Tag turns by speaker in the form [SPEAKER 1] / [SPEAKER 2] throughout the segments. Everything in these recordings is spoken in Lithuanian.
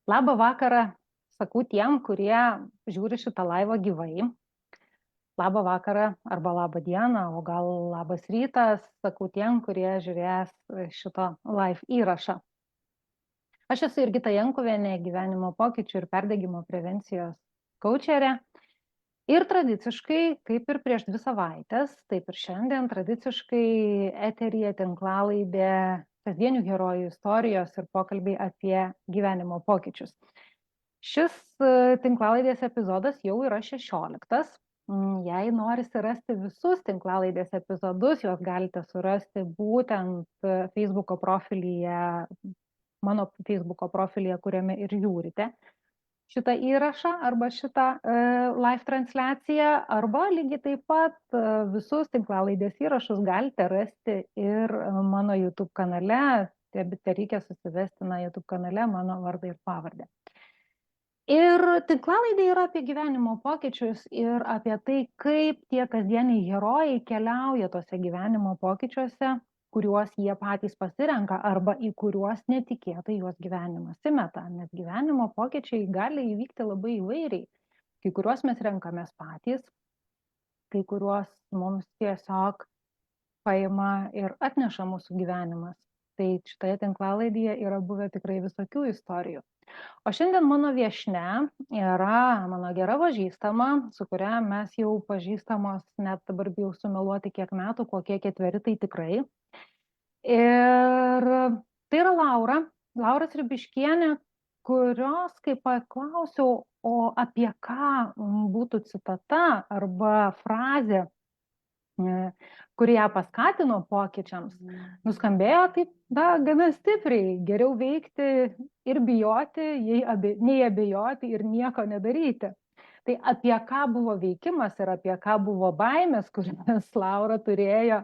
[SPEAKER 1] Labą vakarą sakau tiem, kurie žiūri šitą laivą gyvai. Labą vakarą arba labą dieną, o gal labas rytas, sakau tiem, kurie žiūrės šito live įrašą. Aš esu Jurgita Jankuvienė, gyvenimo pokyčių ir perdegimo prevencijos kaučerė. Ir tradiciškai, kaip ir prieš 2 savaitės, taip ir šiandien tradiciškai eteryje tinklalaidė kasdienių herojų istorijos ir pokalbiai apie gyvenimo pokyčius. Šis tinklalaidės epizodas jau yra 16. Jei norisi rasti visus tinklalaidės epizodus, juos galite surasti būtent Facebooko profilyje, mano Facebooko profilyje, kuriame ir žiūrite šitą įrašą arba šitą live transliaciją, arba lygiai taip pat visus tinklalaidės įrašus galite rasti ir mano YouTube kanale, tai reikia susivesti YouTube kanale mano vardą ir pavardę. Ir tinklalaidė yra apie gyvenimo pokyčius ir apie tai, kaip tie kasdieniai herojai keliauja tose gyvenimo pokyčiuose, kuriuos jie patys pasirenka arba į kuriuos netikėtai juos gyvenimas įmeta. Nes gyvenimo pokyčiai gali įvykti labai įvairiai. Kai kuriuos mes renkamės patys, kai kuriuos mums tiesiog paima ir atneša mūsų gyvenimas. Tai šitoje tinklalaidėje yra buvę tikrai visokių istorijų. O šiandien mano viešnia yra mano gera pažįstama, su kuria mes jau pažįstamos, net dabar bijau sumeluoti kiek metų, kokie 4 tai tikrai. Ir tai yra Laura Sriubiškienė, kurios, kai paklausiau, o apie ką būtų citata arba frazė, kuri ją paskatino pokyčiams, nuskambėjo taip, gana stipriai, geriau veikti ir bijoti, nei abejoti ir nieko nedaryti. Tai apie ką buvo veikimas ir apie ką buvo baimės, kurias Laura turėjo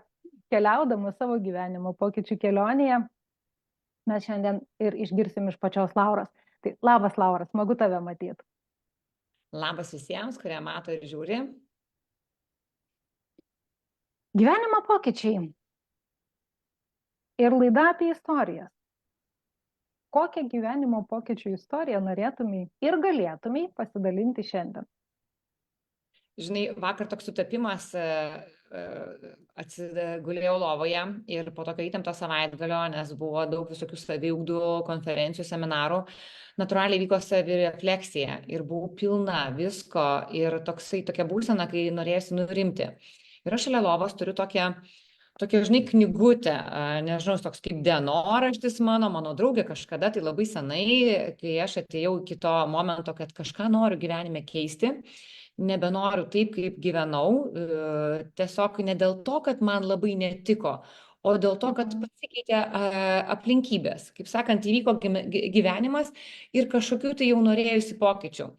[SPEAKER 1] keliaudama savo gyvenimo pokyčių kelionėje, mes šiandien ir išgirsim iš pačios Lauros. Tai labas, Laura, smagu tave matyti.
[SPEAKER 2] Labas visiems, kurie mato ir žiūri.
[SPEAKER 1] Gyvenimo pokyčiai ir laida apie istorijas. Kokią gyvenimo pokyčių istoriją norėtumai ir galėtumai pasidalinti šiandien?
[SPEAKER 2] Žinai, vakar toks sutapimas, atsigulėjau lovoje ir po tokio įtempto savaitgalio, nes buvo daug visokių saviugdų, konferencijų, seminarų, natūraliai vyko savirefleksija ir buvau pilna visko ir tokia būsena, kai norėjusi nurimti. Ir aš šalia lovos turiu tokią, žinai, knygutę, nežinau, toks kaip dienoraštis mano draugė kažkada, tai labai senai, kai aš atėjau iki to momento, kad kažką noriu gyvenime keisti, nebenoriu taip, kaip gyvenau, tiesiog ne dėl to, kad man labai netiko, o dėl to, kad pasikeitė aplinkybės. Kaip sakant, įvyko gyvenimas ir kažkokių tai jau norėjusi pokyčių.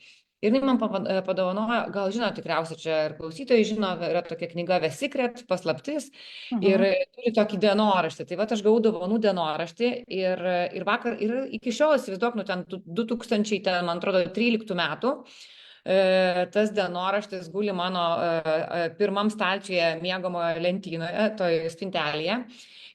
[SPEAKER 2] Ir jinai man padovanojo, gal žino, tikriausiai čia ir klausytojai žino, yra tokia knyga The Secret, paslaptis, ir turi tokį dienoraštį. Tai aš gavau dovanų dienoraštį ir vakar, ir iki šiol, įsivaizduok, ten 2000, man atrodo, 13 metų, tas dienoraštis guli mano pirmam stalčiuje miegamoje lentynoje, toje spintelėje.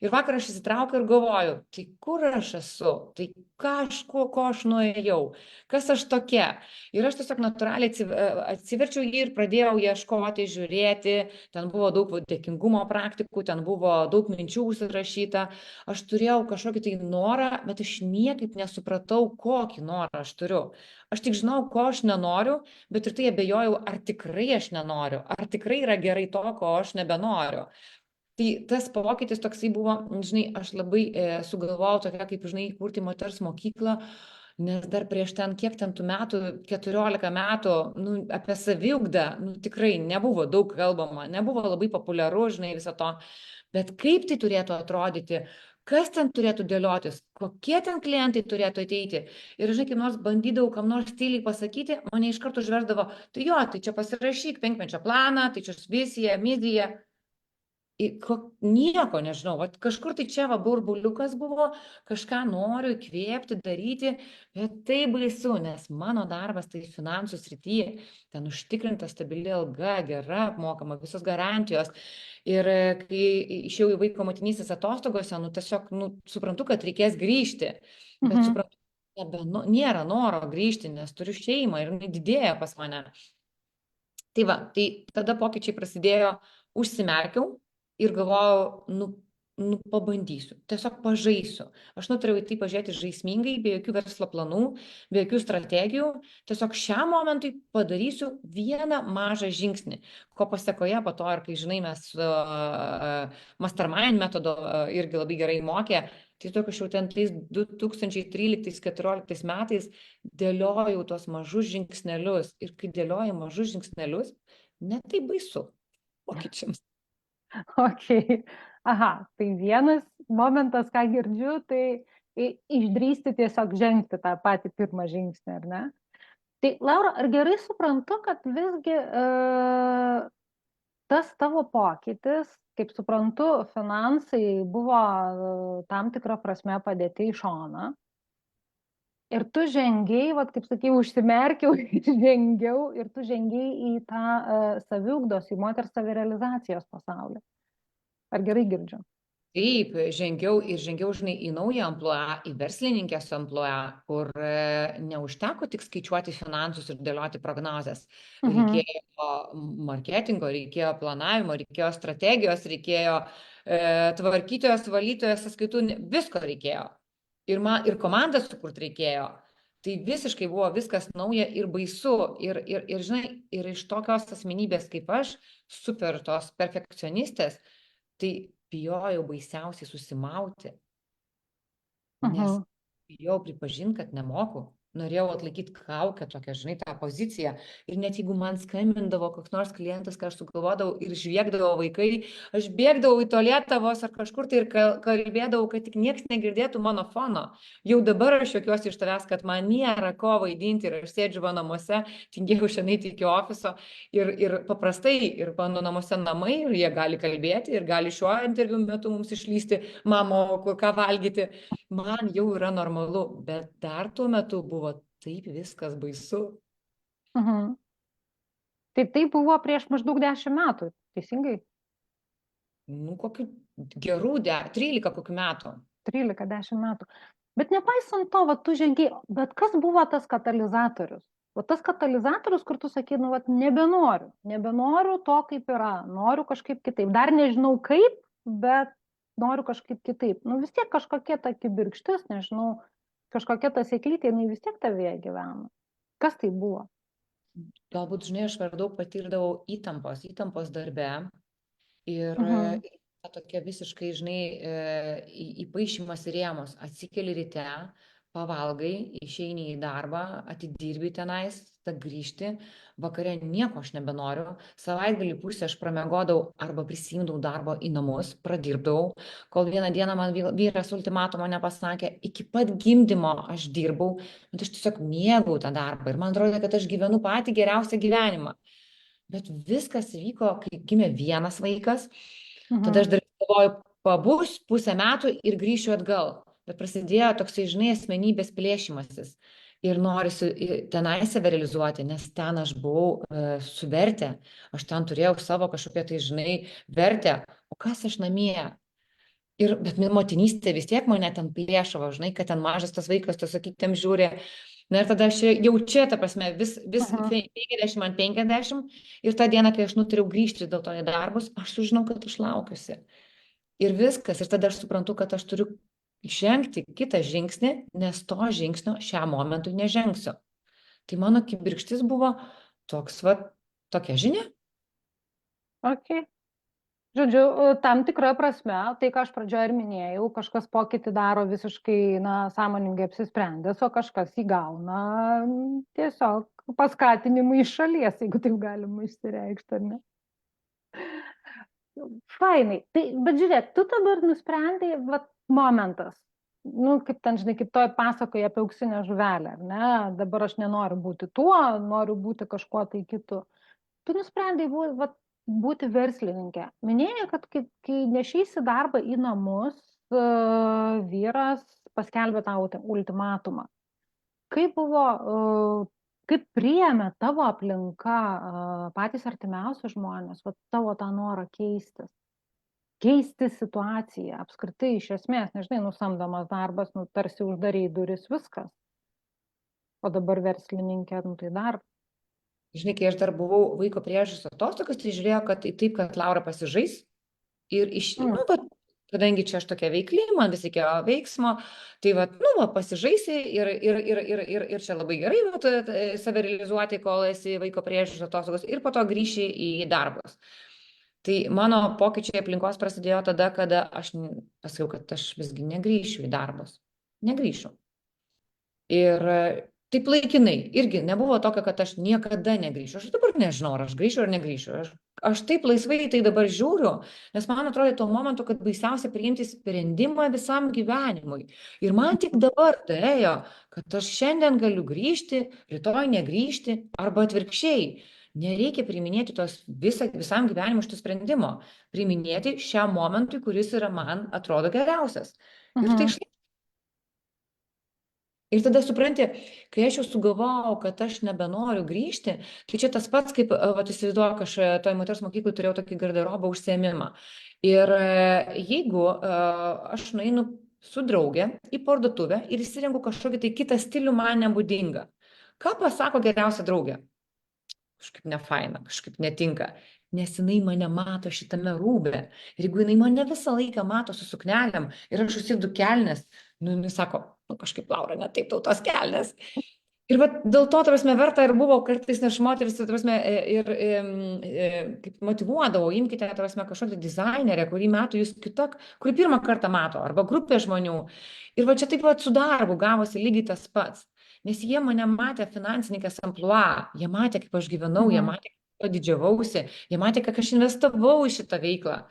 [SPEAKER 2] Ir vakar aš įsitraukiau ir galvoju, tai kur aš esu, tai ko aš nuėjau, kas aš tokia. Ir aš tiesiog natūraliai atsiverčiau jį ir pradėjau ieškoti, žiūrėti, ten buvo daug dėkingumo praktikų, ten buvo daug minčių užsirašyta, aš turėjau kažkokį tai norą, bet aš niekaip nesupratau, kokį norą aš turiu. Aš tik žinau, ko aš nenoriu, bet ir tai abejojau, ar tikrai aš nenoriu, ar tikrai yra gerai to, ko aš nebenoriu. Tai tas pokytis toksai buvo, žinai, aš labai sugalvojau tokia, kaip, žinai, kurti moters mokyklą, nes dar prieš kiek tų metų, 14 metų, apie saviugdą, tikrai nebuvo daug kalbama, nebuvo labai populiaru, žinai, viso to, bet kaip tai turėtų atrodyti, kas ten turėtų dėliotis, kokie ten klientai turėtų ateiti. Ir, žinai, kaip nors bandydavau kam nors tyliai pasakyti, mane iš karto užversdavo, tai čia pasirašyk 5-mečio planą, tai čia vizija, misija. Nieko nežinau, kažkur tai čia burbuliukas buvo, kažką noriu įkvėpti, daryti, bet tai baisu, nes mano darbas tai finansų srityje, ten užtikrinta stabili alga, gera apmokama, visos garantijos. Ir kai išėjau į vaiko motinystės atostogose, tiesiog suprantu, kad reikės grįžti, bet suprantu, nėra noro grįžti, nes turiu šeimą ir jinai didėja pas mane. Tai va, tai tada pokyčiai prasidėjo, užsimerkiau ir galvojau, nu pabandysiu, tiesiog pažaisiu. Aš nutariau į tai pažiūrėti žaismingai, be jokių verslo planų, be jokių strategijų. Tiesiog šiam momentui padarysiu vieną mažą žingsnį, ko pasekoje po to, ir kai žinai, mes Mastermind metodo irgi labai gerai mokė, tai tokiu jau ten tais 2013-2014 metais dėliojau tuos mažus žingsnelius. Ir kai dėlioju mažus žingsnelius, ne tai baisu pokyčiams.
[SPEAKER 1] Ok. Aha, tai vienas momentas, ką girdžiu, tai išdrįsti tiesiog žengti tą patį pirmą žingsnį, ar ne? Tai, Laura, ar gerai suprantu, kad visgi tas tavo pokytis, kaip suprantu, finansai buvo tam tikrą prasme padėti į šoną. Ir tu žengiai, vat, kaip sakai, užsimerkiau ir žengiau, ir tu žengiai į tą saviugdos, į moters savirealizacijos pasaulį. Ar gerai girdžiu?
[SPEAKER 2] Taip, žengiau, žinai, į naują ampluą, į verslininkės ampluą, kur neužteko tik skaičiuoti finansus ir dėlioti prognozes. Reikėjo marketingo, reikėjo planavimo, reikėjo strategijos, reikėjo tvarkytojos, valytojos, sąskaitų, visko reikėjo. Ir komandą sukurti reikėjo. Tai visiškai buvo viskas nauja ir baisu. Ir žinai, ir iš tokios asmenybės kaip aš, super tos perfekcionistės, tai bijojau baisiausiai susimauti, nes bijojau pripažinti, kad nemoku. Norėjau atlaikyti kaukę tokią, žinai, tą poziciją. Ir net jeigu man skambindavo koks nors klientas, ką aš sugalvodavau ir žviegdavo vaikai, aš bėgdavau į tualetą vos ar kažkur tai ir kalbėdavau, kad tik niekas negirdėtų mano fono. Jau dabar aš juokiuosi iš tavęs, kad man nėra ko vaidinti ir aš sėdžiu namuose, tingėjau šiandien iki ofiso ir paprastai, ir mano namuose namai, ir jie gali kalbėti, ir gali šiuo interviu metu mums išlysti, mamo, ką valgyti. Man jau yra normalu, bet dar tuo metu buvo taip viskas baisu.
[SPEAKER 1] Taip, tai buvo prieš maždaug 10 metų, teisingai?
[SPEAKER 2] Kokių gerų 13 kokių metų.
[SPEAKER 1] 13-10 metų. Bet nepaisant to, tu žengiai, bet kas buvo tas katalizatorius? O tas katalizatorius, kur tu sakai, nebenoriu to, kaip yra, noriu kažkaip kitaip. Dar nežinau kaip, bet noriu kažkaip kitaip. Vis tiek kažkokia ta kibirkštis, nežinau, kažkokia ta sėklytė, jinai vis tiek tavyje gyvena. Kas tai buvo?
[SPEAKER 2] Galbūt, žinai, aš per daug patirdavau įtampos darbe ir tokia visiškai, žinai, įpaišymas į rėmus. Atsikeli ryte, pavalgai, išeini į darbą, atidirbi tenais, tada grįžti, vakare nieko aš nebenoriu, savaitgalį pusę aš pramiegodavau arba prisimdavau darbo į namus, pradirbdavau, kol vieną dieną man vyras ultimatumą nepasakė, iki pat gimdymo aš dirbau, bet aš tiesiog mėgau tą darbą ir man atrodo, kad aš gyvenu patį geriausią gyvenimą. Bet viskas vyko, kai gimė vienas vaikas, tada aš dar galvoju, pabus pusę metų ir grįšiu atgal. Bet prasidėjo toksai, žinai, asmenybės plėšimasis. Ir norisi tenai save realizuoti, nes ten aš buvau suvertę. Aš ten turėjau savo kažkokią tai, žinai, vertę. O kas aš namie? Bet motinystė vis tiek mane ten plėšavo, žinai, kad ten mažas tas vaikas, tu sakytum, žiūri. Na ir tada aš jau čia, ta prasme, vis 50-50. Ir tą dieną, kai aš nutariau grįžti dėl to į darbus, aš sužinau, kad aš laukiuosi. Ir viskas. Ir tada aš suprantu, kad aš turiu žengti kitą žingsnį, nes to žingsnio šiam momentui nežengsiu. Tai mano kibirkštis buvo tokia žinia.
[SPEAKER 1] Ok. Žodžiu, tam tikra prasme, tai ką aš pradžioje ir minėjau, kažkas pokytį daro visiškai sąmoningai apsisprendęs, o kažkas įgauna tiesiog paskatinimą iš šalies, jeigu taip galima išsireikšti, ar ne? Fainai. Tai, bet žiūrėk, tu dabar nusprendai, momentas. Kaip ten, žinai, kaip toj pasakoje apie auksinę žuvelę, ar ne? Dabar aš nenoriu būti tuo, noriu būti kažkuo tai kitu. Tu nusprendai būti verslininkė. Minėjai, kad kai nešeisi darbą į namus, vyras paskelbė tau ultimatumą. Kaip priėmė tavo aplinka, patys artimiausi žmonės, tavo tą norą keistis? Keisti situaciją, apskritai iš esmės, nežinai, nusamdomas darbas, tarsi uždarai duris, viskas. O dabar verslininkė, nu tai dar.
[SPEAKER 2] Žinai, kai aš dar buvau vaiko priežiūros atostogas, tai žiūrėjau, kad taip, kad Laura pasižais ir
[SPEAKER 1] Mm.
[SPEAKER 2] nu, va, kadangi čia aš tokia veikli, man vis reikėjo veiksmo, tai va, nu, va, pasižaisi ir čia labai gerai va, save realizuoti, kol esi vaiko priežiūros atostogos ir po to grįši į darbus. Tai mano pokyčiai aplinkos prasidėjo tada, kada aš pasakiau, kad aš visgi negrįšiu į darbus. Negrįšiu. Ir taip laikinai, irgi nebuvo tokio, kad aš niekada negrįšiu. Aš dabar nežinau, ar aš grįšiu ar negrįšiu. Aš taip laisvai tai dabar žiūriu, nes man atrodo tuo momentu, kad baisiausia priimti sprendimą visam gyvenimui. Ir man tik dabar daėjo, kad aš šiandien galiu grįžti, rytoj negrįžti arba atvirkščiai. Nereikia priiminėti visam gyvenimui šitų sprendimo. Priiminėti šiam momentui, kuris yra man atrodo geriausias. Ir tai
[SPEAKER 1] Mhm.
[SPEAKER 2] Ir tada supranti, kai aš jau sugalvojau, kad aš nebenoriu grįžti, tai čia tas pats, kaip, įsivaizduoju, aš toj moters mokyklai turėjau tokį garderobą užsiėmimą. Ir jeigu aš nueinu su draugė į parduotuvę ir įsirengu kažkokį tai kitą stilių man nebūdingą, ką pasako geriausia draugė? Kažkaip nefaina, kažkaip netinka, nes jinai mane mato šitame rūbe. Ir jeigu jinai mane visą laiką mato su suknelėm ir aš užsidedu kelnes, nu, jinai sako, nu, kažkaip Laura, ne taip tau tos kelnes. Ir va, dėl to, tarsi, verta ir buvo kartais, nes moteris, tarsi, kaip motivuodavo, imkite, tarsi, kažkokį dizainerę, kurį metų jūs kitok, kurį pirmą kartą mato, arba grupė žmonių. Ir va čia taip pat su darbu gavosi lygiai tas pats. Nes jie mane matė finansininkės amplua, jie matė, kaip aš gyvenau, jie
[SPEAKER 1] Mhm.
[SPEAKER 2] matė, kaip didžiavausi, jie matė, kad aš investavau į šitą veiklą,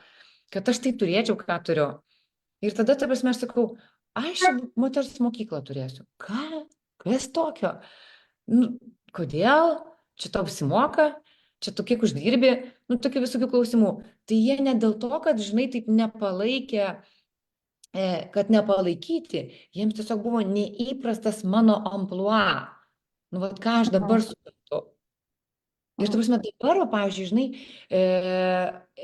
[SPEAKER 2] kad aš tai turėčiau, ką turiu. Ir tada, ta prasme, aš sakau, aš moters mokyklą turėsiu. Ką? Kas tokio? Nu, kodėl? Čia tau apsimoka? Čia tu kiek uždirbi? Nu, tokių visokių klausimų. Tai jie ne dėl to, kad, žinai, taip nepalaikė, kad nepalaikyti, jiems tiesiog buvo neįprastas mano amplua. Nu, vat ką aš dabar
[SPEAKER 1] Mhm.
[SPEAKER 2] suprantu. Ir, ta
[SPEAKER 1] Mhm.
[SPEAKER 2] prasme, dabar, va, pavyzdžiui, žinai,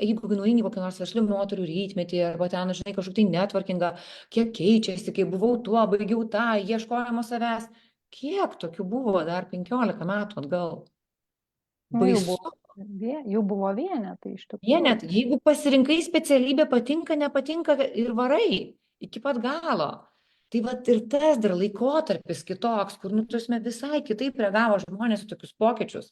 [SPEAKER 2] jeigu nueini į kokį nors verslių moterų rytmetį, arba ten, žinai, kažkokį tai networkingą, kiek keičiasi, kai buvau tuo, baigiau tą, ieškojimo savęs. Kiek tokių buvo dar 15 metų atgal?
[SPEAKER 1] Nu,
[SPEAKER 2] Baisu.
[SPEAKER 1] jau buvo vienetai iš
[SPEAKER 2] Jie
[SPEAKER 1] tikrųjų.
[SPEAKER 2] net, jeigu pasirinkai specialybę, patinka, nepatinka ir varai iki pat galo. Tai vat ir tas dar laikotarpis kitoks, kur, nu, turime visai kitaip reagavo žmonės į tokius pokyčius.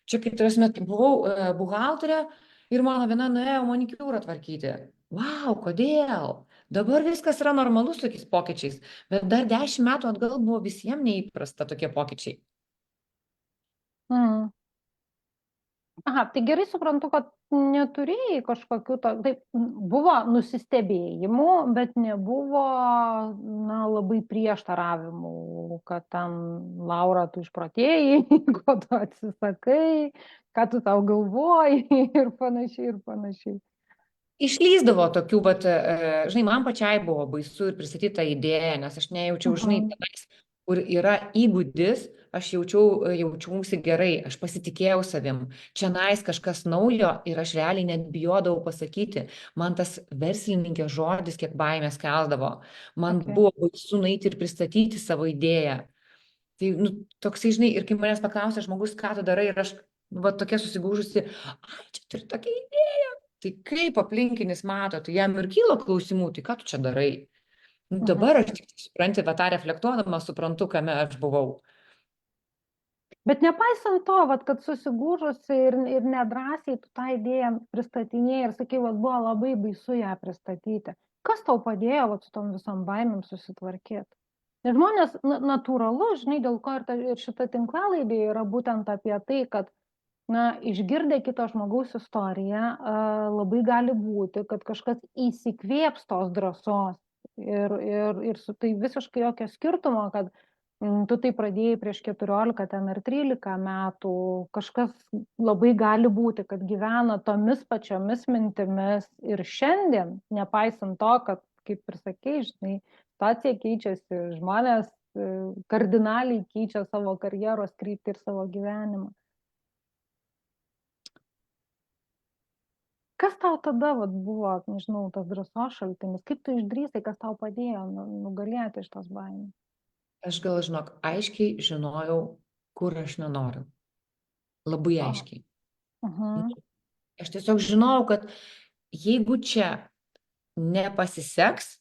[SPEAKER 2] Čia kaip turėsime, buvau buhalterė ir mano viena nuėjo manikiūrą tvarkyti. Wow, kodėl? Dabar viskas yra normalus tokiais pokyčiais, bet dar 10 metų atgal buvo visiems neįprasta tokie pokyčiai.
[SPEAKER 1] Mhm. Aha, tai gerai suprantu, kad neturėjai kažkokių, taip, buvo nusistebėjimų, bet nebuvo, na, labai prieštaravimų, kad ten, Laura, tu išprotėjai, ko tu atsisakai, ką tu tau galvoji ir panašiai, ir panašiai.
[SPEAKER 2] Išlyzdavo tokių, bet, žinai, man pačiai buvo baisu ir pristatyti tą idėją, nes aš nejaučiau, žinai,
[SPEAKER 1] Mhm.
[SPEAKER 2] tenais, kur yra įgūdis, aš jaučiausi gerai, aš pasitikėjau savim. Čia nais kažkas naujo ir aš realiai net bijodavau pasakyti. Man tas verslininkės žodis kiek baimės keldavo. Man
[SPEAKER 1] Okay.
[SPEAKER 2] buvo baisu nueiti ir pristatyti savo idėją. Tai, nu, toksai, žinai, ir kai manęs paklausė žmogus, ką tu darai, ir aš, nu, va, tokia susigūžusi, ai, čia turi tokia idėja. Tai kaip aplinkinis mato, tai jam ir kyla klausimų, tai ką tu čia darai? Nu,
[SPEAKER 1] Mhm.
[SPEAKER 2] dabar aš tik supranti, va tą reflektuodama suprantu, kame aš buvau.
[SPEAKER 1] Bet nepaisant to, vat, kad susigūžusi ir nedrąsiai tu tą idėją pristatinėjai ir sakai, vat, buvo labai baisu ją pristatyti. Kas tau padėjo vat, su tom visom baimėm susitvarkyti? Nes žmonės natūralu, žinai, dėl ko ir šita tinklalaidė yra būtent apie tai, kad, na, išgirdę kito žmogaus istoriją, labai gali būti, kad kažkas įsikvėps tos drąsos. Ir su tai visiškai jokio skirtumo, kad tu tai pradėjai prieš 14 ten ar 13 metų, kažkas labai gali būti, kad gyvena tomis pačiomis mintimis ir šiandien, nepaisant to, kad, kaip ir sakei, žinai, situacija keičiasi, žmonės kardinaliai keičia savo karjeros kryptį ir savo gyvenimą. Kas tau tada vat, buvo, nežinau, tas drąsos šaltinis? Kaip tu išdrįsai, kas tau padėjo nugalėti iš tos baimės?
[SPEAKER 2] Aš gal, žinok, aiškiai žinojau, kur aš nenoriu. Labai
[SPEAKER 1] O.
[SPEAKER 2] aiškiai. Aš tiesiog žinojau, kad jeigu čia nepasiseks,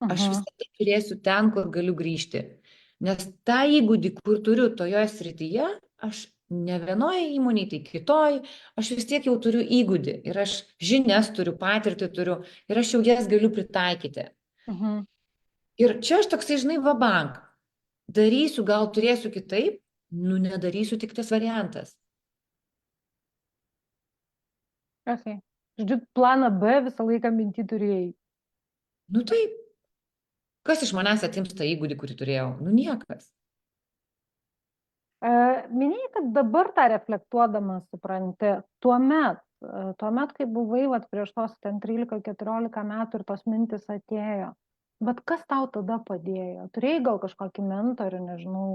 [SPEAKER 2] aš visada turėsiu ten, kur galiu grįžti. Nes tą įgūdį, kur turiu toje srityje, aš ne vienoje įmonėje, tai kitoj, aš vis tiek jau turiu įgūdį ir aš žinias turiu, patirtį turiu ir aš jau jas galiu pritaikyti. Ir čia aš toksai, žinai, vabank. Darysiu, gal turėsiu kitaip, nu nedarysiu tik tas variantas.
[SPEAKER 1] Okay. Žodžiu, planą B visą laiką mintį turėjai.
[SPEAKER 2] Nu taip. Kas iš manęs atims tą įgūdį, kurį turėjau? Nu niekas.
[SPEAKER 1] Minėjai, kad dabar tą reflektuodamas supranti, tuomet, kai buvai vat, prieš tos 13-14 metų ir tos mintis atėjo, bet kas tau tada padėjo? Turėjai gal kažkokį mentorių, nežinau,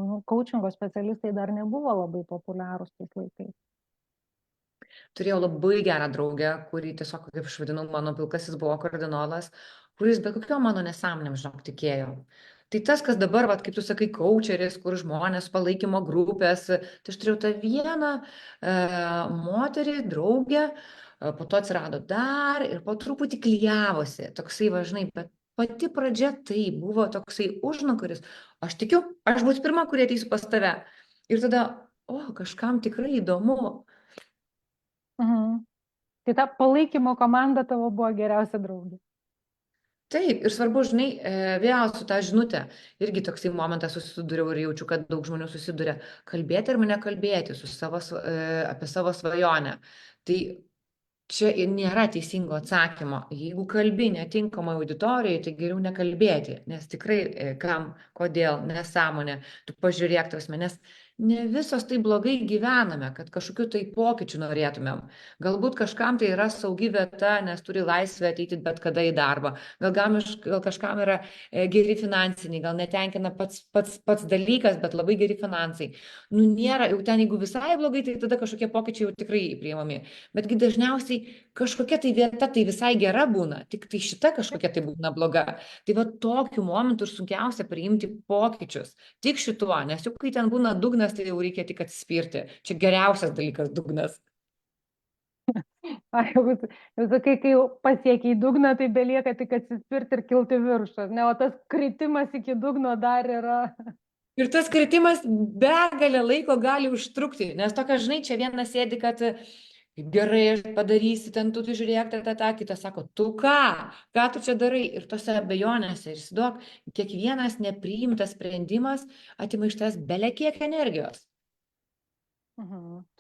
[SPEAKER 1] nu, coachingo specialistai dar nebuvo labai populiarūs tais laikais.
[SPEAKER 2] Turėjau labai gerą draugę, kurį tiesiog, kaip aš vadinau, mano pilkasis buvo kardinolas, kuris be kokio mano nesąmonėm, žinok, tikėjo. Tai tas, kas dabar, vat, kaip tu sakai, coacheris, kur žmonės palaikymo grupės, tai aš turėjau tą vieną moterį, draugę, po to atsirado dar ir po truputį klijavosi, toksai važnai, bet pati pradžia tai buvo toksai užnugaris, aš tikiu, aš būsiu pirma, kurie ateisiu pas tave. Ir tada, kažkam tikrai įdomu.
[SPEAKER 1] Tai ta palaikymo komanda tavo buvo geriausia draugė.
[SPEAKER 2] Taip, ir svarbu, žinai, vėl su tą žinutę, irgi toksai momentas susidūriau ir jaučiu, kad daug žmonių susiduria, kalbėti ar mane kalbėti apie savo svajonę. Tai čia nėra teisingo atsakymo. Jeigu kalbi netinkamai auditorijai, tai geriau nekalbėti, nes tikrai kam, kodėl, nesąmonė, tu pažiūrėk tas nes ne visos tai blogai gyvename, kad kažkokiu tai pokyčiu norėtumėm. Galbūt kažkam tai yra saugi vieta, nes turi laisvę ateiti bet kada į darbą. Gal kažkam yra geri finansiniai, gal netenkina pats dalykas, bet labai geri finansai. Nu nėra, jau ten jeigu visai blogai, tai tada kažkokie pokyčiai jau tikrai priimami. Betgi dažniausiai kažkokia tai vieta tai visai gera būna, tik tai šita kažkokia tai būna bloga. Tai va tokiu momentu ir sunkiausia priimti pokyčius. Tik šituo, nes juk kai ten būna dugnas, tai jau reikia tik atsispirti. Čia geriausias dalykas dugnas.
[SPEAKER 1] Jau sakai, kai pasiekiai dugną, tai belieka tik atsispirti ir kilti viršų. Ne, o tas kritimas iki dugno dar yra.
[SPEAKER 2] Ir tas kritimas begalę laiko gali užtrukti, nes tokia, žinai, čia vienas sėdi, kad gerai padarysi, ten tu žiūrėk, kitas sako, tu ką tu čia darai? Ir tose abejonėse, ir įsivaizduok, kiekvienas nepriimtas sprendimas atima iš tavęs belekiek energijos.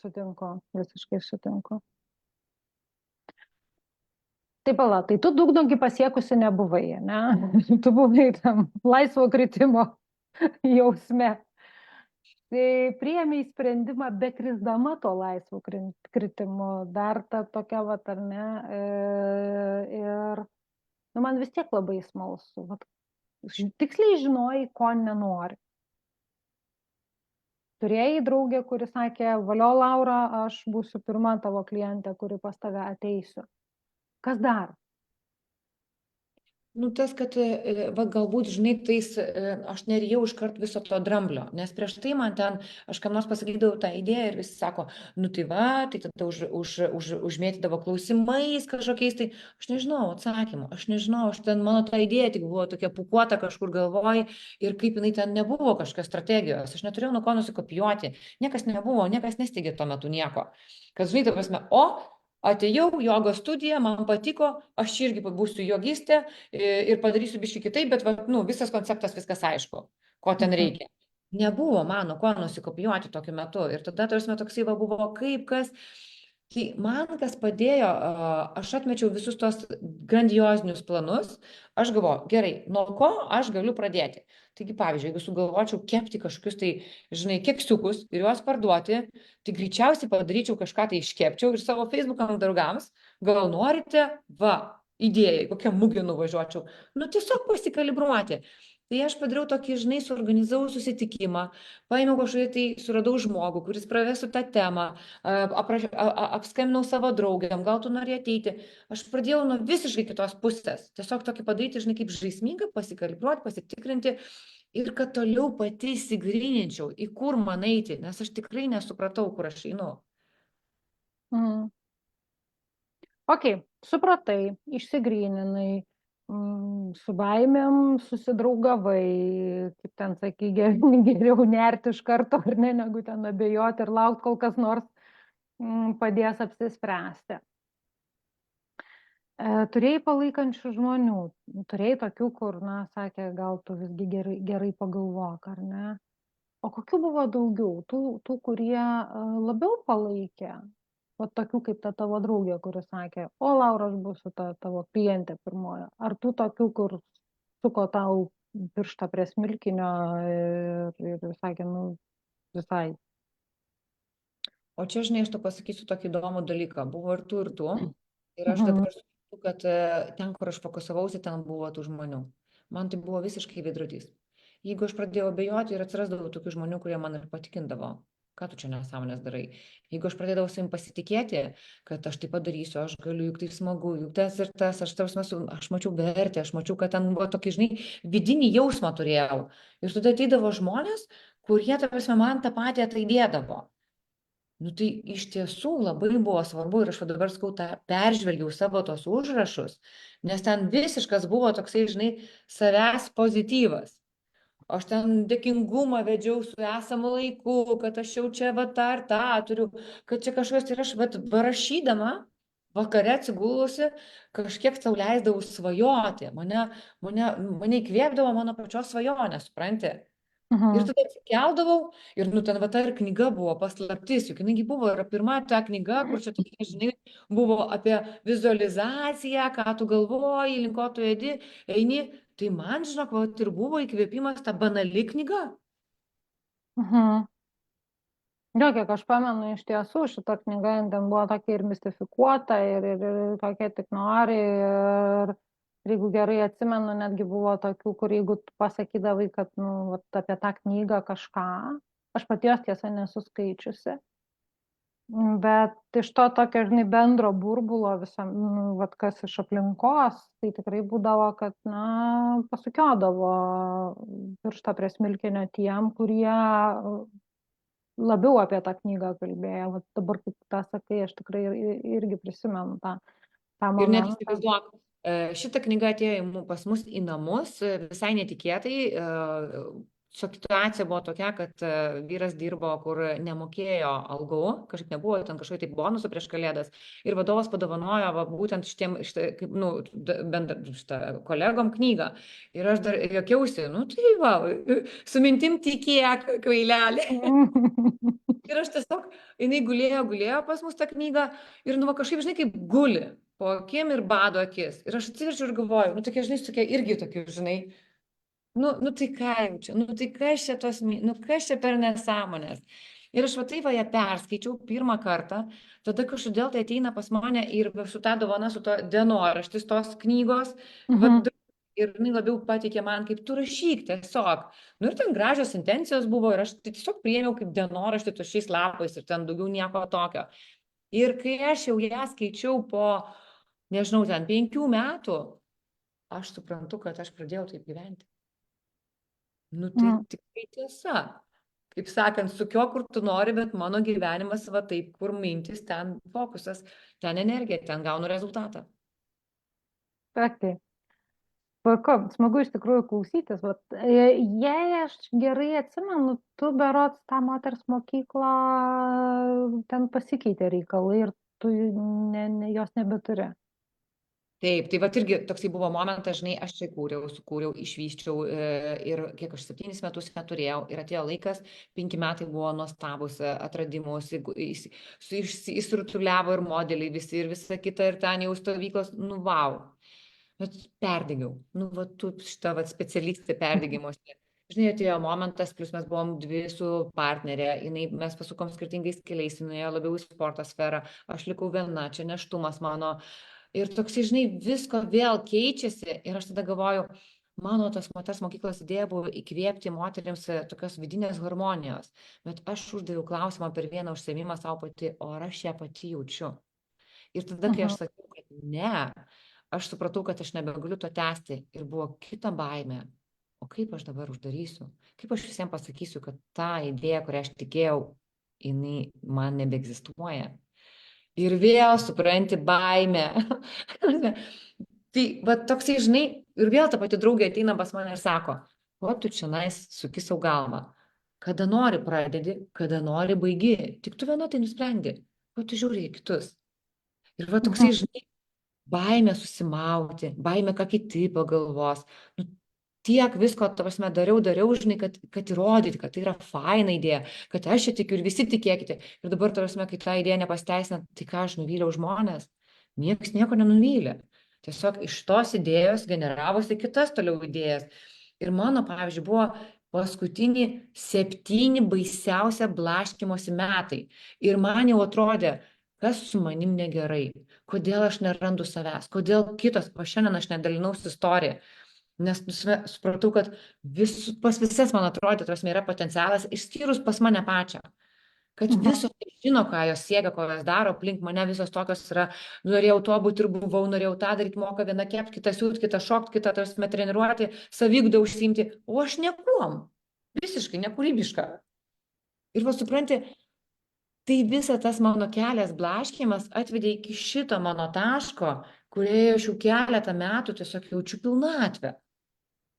[SPEAKER 1] Sutinku, visiškai sutinku. Tai pala, tai tu dugnogi pasiekusi nebuvai, ne? Tu buvai tam laisvo kritimo jausme. Tai priėmei sprendimą be krisdama to laisvo kritimo, dar ta tokia, vat, ar ne, ir nu, man vis tiek labai smalsu, vat, tiksliai žinojai, ko nenori. Turėjai draugę, kuri sakė, valio Laura, aš būsiu pirma tavo klientė, kuri pas tave ateisiu. Kas dar?
[SPEAKER 2] Nu, tas, kad va, galbūt, žinai, aš nerijau iškart viso to dramblio, nes prieš tai man ten, aš kam nors pasakydavau tą idėją ir visi sako, nu tai va, tai tada užmėtydavo klausimais kažkokiais, tai aš nežinau atsakymų, aš nežinau, mano ta idėja tik buvo tokia pukuota kažkur galvoj ir kaip jinai ten nebuvo kažkokios strategijos, aš neturėjau nuo ko nusikopijuoti, niekas nebuvo, niekas nesteigė tuo metu nieko, kad, žinai, ta prasme, atėjau, jogos studija, man patiko, aš irgi būsiu jogistė ir padarysiu biškį kitaip, bet visas konceptas, viskas aišku, ko ten reikia. Nebuvo mano, ko nusikopijuoti tokiu metu. Ir tada, tarsi, toksai buvo kaip kas. Tai man kas padėjo, aš atmečiau visus tos grandiozinius planus, aš galvoju, gerai, nuo ko aš galiu pradėti. Taigi, pavyzdžiui, jeigu sugalvočiau kepti kažkokius tai, žinai, keksiukus ir juos parduoti, tai greičiausiai padaryčiau kažką tai iškepčiau ir savo Facebook'am draugams, gal norite, va, idėjai, kokią mugę nuvažiuočiau. Nu, tiesiog pasikalibruoti. Tai aš padariau tokį, žinai, suorganizavau susitikimą, paėmiau kažkokį, tai suradau žmogų, kuris pravestų tą temą, apskambinau savo draugėm, gal tu nori ateiti. Aš pradėjau nuo visiškai kitos pusės. Tiesiog tokį padaryti, žinai, kaip žaismingą, pasikalibruoti, pasitikrinti ir kad toliau pati įsigryninčiau, į kur man eiti, nes aš tikrai nesupratau, kur aš einu.
[SPEAKER 1] Ok, supratai, išsigryninai, su baimėm susidraugavai, kaip ten sakai, geriau nerti iš karto, ar ne, negu ten abejoti ir laukti, kol kas nors padės apsispręsti. Turėjai palaikančių žmonių, turėjai tokių, kur, na, sakė, gal tu visgi gerai pagalvok, ar ne? O kokių buvo daugiau? Tų kurie labiau palaikė? O tokių kaip ta tavo draugė, kuris sakė, o Laura, aš būsiu ta tavo klientė pirmoji. Ar tų tokių, kur suko tau pirštą prie smilkinio ir sakė, nu, visai.
[SPEAKER 2] O čia, žinai, aš to pasakysiu tokį įdomų dalyką. Buvo ir tų, ir tų. Ir aš dabar suprantu, kad ten, kur aš fokusavausi, ten buvo tų žmonių. Man tai buvo visiškai veidrodys. Jeigu aš pradėjau abejoti ir atsirasdavo tokių žmonių, kurie man ir patikindavo, ką tu čia nesąmonės darai. Jeigu aš pradėdavau savim pasitikėti, kad aš tai padarysiu, aš galiu, juk tai smagu, juk tas ir tas, aš mačiau vertę, aš mačiau, kad ten buvo tokį, žinai, vidinį jausmą turėjau. Ir tada ateidavo žmonės, kurie, man tą patį ataidėdavo. Nu tai iš tiesų labai buvo svarbu ir aš dabar skau peržvelgiau savo tos užrašus, nes ten visiškas buvo toksai, žinai, savęs pozityvas. Aš ten dėkingumą vedžiau su esamu laiku, kad aš jau čia va tą ar tą turiu, kad čia kažkas ir aš parašydama, vakare atsigulusi, kažkiek sau leisdavau svajoti, mane įkvėpdavo mano pačios svajonė, supranti? Ir tada atsikeldavau ir, nu, ten va ta ir knyga buvo paslaptis, juk jinai buvo ir pirma ta knyga, kur čia tokia, žinai, buvo apie vizualizaciją, ką tu galvoji, link ko tu eini, tai man, žinok, va, ir buvo įkvėpimas ta banali knyga.
[SPEAKER 1] Jo, kiek aš pamenu, iš tiesų šita knyga ten buvo tokia ir mistifikuota, ir tokia tik nori, ir jeigu gerai atsimenu, netgi buvo tokių, kur jeigu tu pasakydavai, kad, nu, vat, apie tą knygą kažką, aš pati jos tiesa nesu skaičiusi, bet iš to tokio, žinai, bendro burbulo visam, nu, vat, kas iš aplinkos, tai tikrai būdavo, kad, na, pasukiodavo pirštą prie smilkinio tiem, kurie labiau apie tą knygą kalbėjo. Vat dabar, kaip tą sakai, aš tikrai irgi prisimenu tą momentą.
[SPEAKER 2] Ir net įsivaizduok, šita knyga atėjo pas mus į namus visai netikėtai. Situacija buvo tokia, kad vyras dirbo, kur nemokėjo algų, kažkaip nebuvo, ten kažkokio taip bonusų prieš kalėdas. Ir vadovas padovanojo būtent šitiem kolegom knygą. Ir aš dar jokiausi, nu tai va, su mintim tikėk, kvailelė. Ir aš tiesiog, jinai gulėjo pas mus tą knygą ir, nu, va, kažkaip, žinai, kaip guli po akim ir bado akis. Ir aš atsiverčiu ir galvoju, nu, tokie, žinai, tokie irgi tokie, žinai, nu tai ką jau čia, nu tai kas čia kas čia per nesąmonės. Ir aš va taip ją perskaičiau pirmą kartą, tada kažkodėl tai ateina pas mane ir su tą dovana, su to dienoraštis tos knygos, ir jinai labiau pateikė man, kaip tu rašyk tiesiog. Nu ir ten gražios intencijos buvo ir aš tiesiog priėmiau kaip dienoraštį tuščiais lapais ir ten daugiau nieko tokio. Ir kai aš jau ją skaičiau po, nežinau, ten 5 metų, aš suprantu, kad aš pradėjau taip gyventi. Nu tai tikrai tiesa. Kaip sakant, sukio, kur tu nori, bet mano gyvenimas va taip, kur mintis, ten fokusas, ten energija, ten gaunu rezultatą.
[SPEAKER 1] Taip. Puiku, smagu iš tikrųjų klausytis. Jei aš gerai atsimenu, tu berods tą moters mokyklą ten pasikeitė reikalai ir tu jos nebeturi.
[SPEAKER 2] Taip, tai vat irgi toksai buvo momentas, žinai, aš čia sukūriau, išvyščiau ir kiek aš 7 metus neturėjau ir atėjo laikas, 5 metai buvo nuostabus atradimus, įsrutuliavo ir modeliai visi ir visa kita ir ten jau stovyklos, nu vau, bet perdegiau, nu va tu šitą va specialistė perdegimuose. Žinai, atėjo momentas, plus mes buvom dvi su partnerė, mes pasukom skirtingais keliais, jinai labiau į sporto sferą, aš likau viena, čia neštumas mano. Ir toksai, žinai, visko vėl keičiasi ir aš tada galvoju, mano tos moters mokyklos idėja buvo įkvėpti moteriams tokios vidinės harmonijos, bet aš uždaviau klausimą per vieną užsiėmimą savo pati, o ar aš ją pati jaučiu. Ir tada, kai aš sakiau, kad ne, aš supratau, kad aš nebegaliu to tęsti ir buvo kita baimė. O kaip aš dabar uždarysiu? Kaip aš visiems pasakysiu, kad ta idėja, kurią aš tikėjau, jinai man nebeegzistuoja. Ir vėl supranti baimę. Tai va toksai, žinai, ir vėl ta pati draugė ateina pas mane ir sako, o tu čia nais suki savo galvą. Kada nori pradedi, kada nori baigi. Tik tu viena tai nusprendi. O tu žiūri į kitus. Ir va toksai, žinai, baimė susimauti, baimė, ką kiti pagalvos. Nu, tiek visko, ta prasme, dariau, žinai, kad įrodyti, kad tai yra faina idėja, kad aš čia tikiu ir visi tikėkite. Ir dabar, ta prasme, kai ta idėja nepasteisina, tai ką aš nuvyliau žmonės? Niekas nieko nenuvylė. Tiesiog iš tos idėjos generavosi kitas toliau idėjas. Ir mano, pavyzdžiui, buvo paskutinį 7 baisiausia blaškymosi metai. Ir man jau atrodė, kas su manim negerai, kodėl aš nerandu savęs, kodėl kitos, o šiandien aš nedalinausi istoriją. Nes supratau, kad pas visas, man atrodo, yra potencialas, išskyrus pas mane pačią. Kad visos žino, ką jos siekia, ko jos daro, aplink mane visos tokios yra, norėjau to būti ir buvau, norėjau tą daryti, moka viena kepti, kita siūti, kita šokti, kita treniruoti, savigdą užsiimti, o aš niekuom, visiškai nekūrybiška. Ir va supranti, tai visa tas mano kelias blaškymas atvedė iki šito mano taško, kurioje aš jau keletą metų tiesiog jaučiu pilnatvę.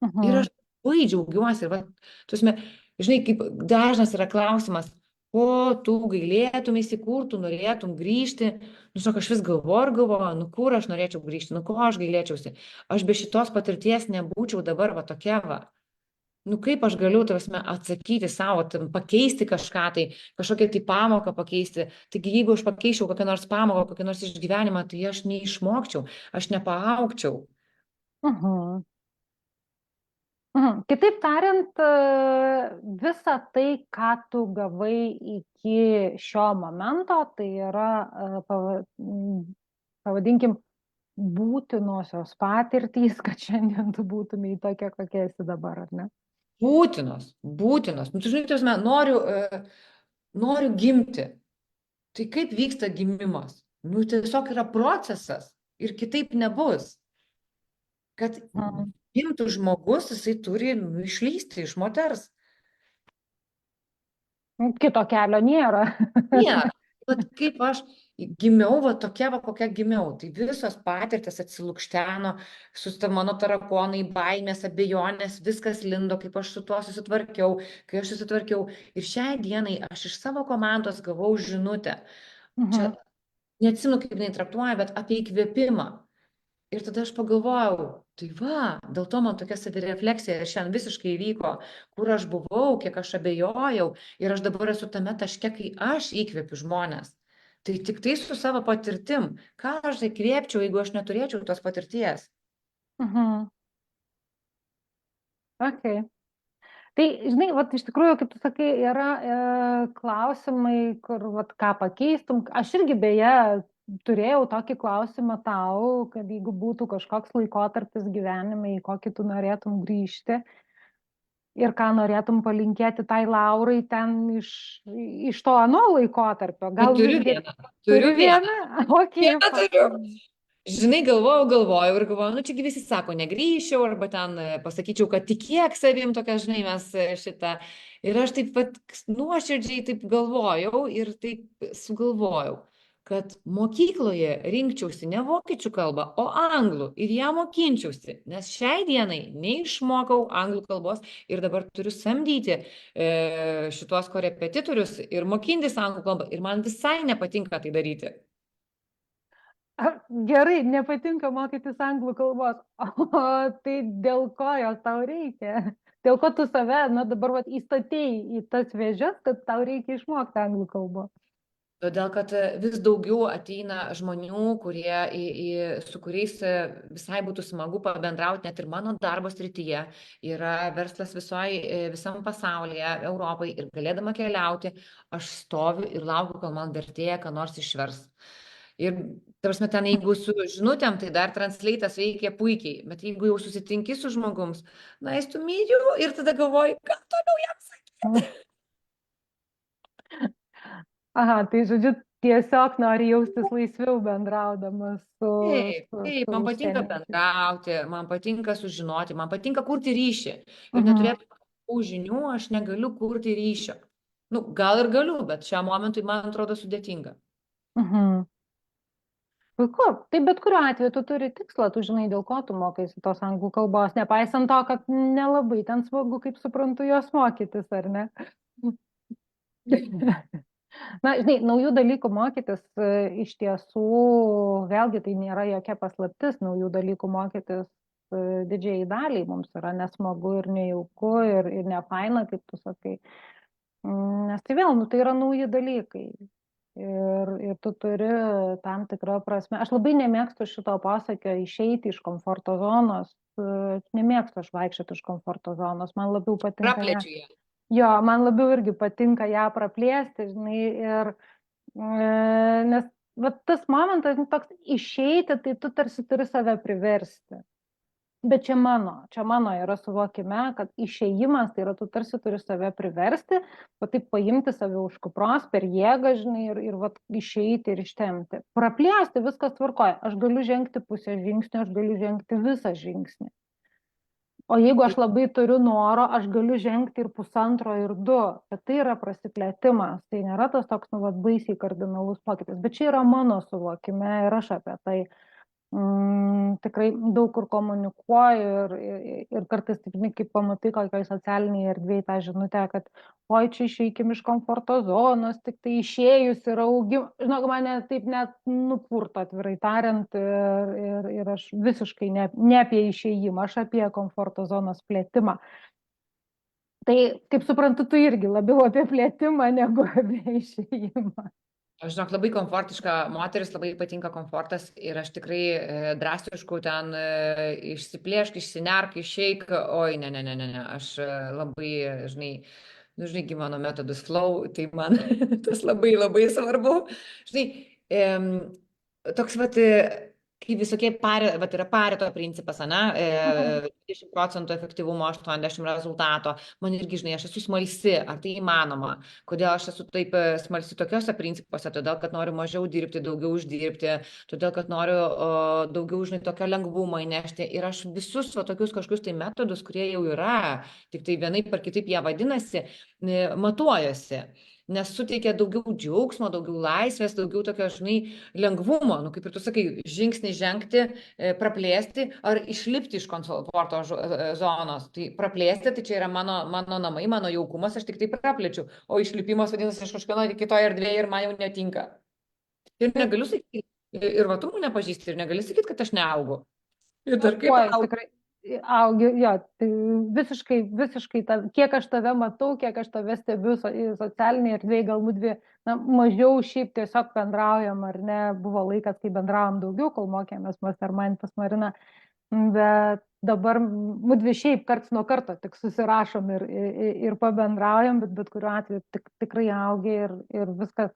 [SPEAKER 2] Ir aš labai džiaugiuosi. Ir va, žinai, kaip dažnas yra klausimas, ko tu gailėtumėsi, kur tu norėtum grįžti. Nu, aš vis galvoju, nu kur aš norėčiau grįžti, nu ko aš gailėčiausi. Aš be šitos patirties nebūčiau dabar va tokia va. Nu kaip aš galiu, atsakyti savo, pakeisti kažką tai, kažkokią tai pamoką pakeisti. Taigi jeigu aš pakeičiau kokią nors pamoką, kokią nors išgyvenimą, tai aš neišmokčiau, aš nepaaugčiau.
[SPEAKER 1] Kitaip tariant, visa tai, ką tu gavai iki šio momento, tai yra, pavadinkim, būtinosios patirtys, kad šiandien tu būtumai tokia, kokia esi dabar, ar ne?
[SPEAKER 2] Būtinos. Nu, tu žinai, noriu gimti. Tai kaip vyksta gimimas? Nu, tiesiog yra procesas ir kitaip nebus. Kad gimtų žmogus, jisai turi išlysti iš moters.
[SPEAKER 1] Kito kelio nėra.
[SPEAKER 2] Nėra. Bet kaip aš gimiau, va tokia, va kokia gimiau. Tai visos patirtis atsilukšteno, mano tarakonai, baimės, abejonės, viskas lindo, kaip aš su tuo susitvarkiau, kai aš susitvarkiau. Ir šiai dienai aš iš savo komandos gavau žinutę. Čia neatsimenu, kaip jinai traktuoja, bet apie įkvėpimą. Ir tada aš pagalvojau, tai va, dėl to man tokia savirefleksija ir šiandien visiškai įvyko, kur aš buvau, kiek aš abejojau ir aš dabar esu tame taške, kai aš įkvėpiu žmonės. Tai tik tai su savo patirtim. Ką aš įkvėpčiau, jeigu aš neturėčiau tos patirties?
[SPEAKER 1] Ok. Tai, žinai, vat, iš tikrųjų, kaip tu sakai, yra klausimai, kur, vat, ką pakeistum. Aš irgi beje turėjau tokį klausimą tau, kad jeigu būtų kažkoks laikotarpis gyvenime, į kokį tu norėtum grįžti ir ką norėtum palinkėti tai Laurai ten iš to ano laikotarpio. Gal
[SPEAKER 2] turiu vieną. Turiu vieną.
[SPEAKER 1] Okay,
[SPEAKER 2] turiu. Žinai, galvojau ir galvojau, nu čiagi visi sako, negrįžčiau, arba ten pasakyčiau, kad tikėk savim, tokia, žinai, mes šitą. Ir aš taip pat nuoširdžiai taip galvojau ir taip sugalvojau, kad mokykloje rinkčiausi ne vokiečių kalbą, o anglų ir ją mokinčiausi, nes šiai dienai neišmokau anglų kalbos ir dabar turiu samdyti šitos korepetitorius ir mokintis anglų kalbą ir man visai nepatinka tai daryti.
[SPEAKER 1] Gerai, nepatinka mokytis anglų kalbos, o tai dėl ko jos tau reikia? Dėl ko tu save, dabar įstatėjai į tas vėžes, kad tau reikia išmokti anglų kalbos?
[SPEAKER 2] Todėl, kad vis daugiau ateina žmonių, su kuriais visai būtų smagu pabendrauti, net ir mano darbo srityje. Yra verslas visam pasaulyje, Europai ir galėdama keliauti, aš stoviu ir laukiu, kol man vertėja, ką nors išvers. Ir Ta prasme, ten jeigu su žinutėm, tai dar translatas veikia puikiai, bet jeigu jau susitinki su žmogums, nice to meet you, ir tada galvoji, ką toliau jam sakyti.
[SPEAKER 1] Aha, tai žodžiu, tiesiog nori jaustis laisviau bendraudamas
[SPEAKER 2] Taip, taip,
[SPEAKER 1] su
[SPEAKER 2] man patinka
[SPEAKER 1] užsieniečiais.
[SPEAKER 2] bendrauti, man patinka sužinoti, man patinka kurti ryšį. Ir
[SPEAKER 1] Mhm,
[SPEAKER 2] neturėtų žinių, aš negaliu kurti ryšio. Nu, gal ir galiu, bet šiam momentui man atrodo sudėtinga.
[SPEAKER 1] mhm. Puiku. Tai bet kuriuo atveju tu turi tikslą, tu žinai, dėl ko tu mokaisi tos anglų kalbos, nepaisant to, kad nelabai ten smagu, kaip suprantu, jos mokytis, ar ne? Na, žinai, naujų dalykų mokytis iš tiesų, vėlgi tai nėra jokia paslaptis, naujų dalykų mokytis didžiai daliai mums yra nesmagu ir nejauku ir nefaina, kaip tu sakai. Nes tai vėl, nu, tai yra nauji dalykai. Ir tu turi tam tikrą prasme. Aš labai nemėgstu šito posakio išeiti iš komforto zonos. Nemėgstu aš vaikščioti iš komforto zonos. Man labiau patinka ją.
[SPEAKER 2] Praplečiu ją.
[SPEAKER 1] Jo, man labiau irgi patinka ją praplėsti, žinai, nes va, tas momentas, nu, toks išeiti, tai tu tarsi turi save priversti. Bet čia mano yra suvokime, kad išėjimas, tai yra tu tarsi turi save priversti, o taip paimti save už kupros per jėgą, žinai, ir va, išeiti ir ištemti. Praplėsti, viskas tvarkoja. Aš galiu žengti pusę žingsnio, aš galiu žengti visą žingsnį. O jeigu aš labai turiu noro, aš galiu žengti ir 1,5 ir 2. Bet tai yra prasiplėtimas. Tai nėra tas toks, nu, vat, baisiai kardinalus pokytis. Bet čia yra mano suvokime ir aš apie tai tikrai daug kur komunikuoju ir kartais taip, kaip pamatai kokioj socialiniai erdvėje tą žinutę, kad oi, čia išeikim iš komforto zonos, tik tai išėjus ir augimas. Žinok, mane taip net nupurto, atvirai tariant, ir aš visiškai ne apie išėjimą, aš apie komforto zonos plėtimą. Tai, kaip suprantu, tu irgi labiau apie plėtimą negu apie išėjimą.
[SPEAKER 2] Aš žinok, labai komfortiška moteris, labai patinka komfortas ir aš tikrai drastiškų ten išsiplėšk, išsinerk, išeik, oi, ne, aš labai, žinai, nu, žinai, mano metodus flow, tai man tas labai labai svarbu. Žinai, toks vat, kai visokie vat yra pareto principas, ane, 20% efektyvumo, 80 rezultato. Man irgi, žinai, aš esu smalsi, ar tai įmanoma. Kodėl aš esu taip smalsi tokiuose principuose? Todėl, kad noriu mažiau dirbti, daugiau uždirbti, todėl, kad noriu daugiau, žinai, tokio lengvumo įnešti. Ir aš visus tokius kažkokius tai metodus, kurie jau yra, tik tai vienaip ar kitaip jie vadinasi, matuojasi. Nes suteikia daugiau džiaugsmo, daugiau laisvės, daugiau tokio, žinai, lengvumo, nu, kaip ir tu sakai, žingsnį žengti, praplėsti ar išlipti iš komforto zonos. Tai praplėsti, tai čia yra mano namai, mano jaukumas, aš tik tai praplėčiu, o išlipimas vadinasi iš kažkieno kitoje erdvėje ir man jau netinka. Ir negaliu sakyti, ir va tu mane pažįsti, ir negali sakyti, kad aš neaugu. Ir dar kaip augu.
[SPEAKER 1] Tikrai augi, jo, tai visiškai, kiek aš tave matau, kiek aš tave stebiu socialiniai erdvėje, galbūt mažiau šiaip tiesiog bendraujam, ar ne, buvo laikas, kai bendravom daugiau, kol mokėmės mastermind pas Mariną, bet dabar mudvi šiaip karts nuo karto tik susirašom ir pabendraujam, bet kuriuo atveju tikrai augi ir viskas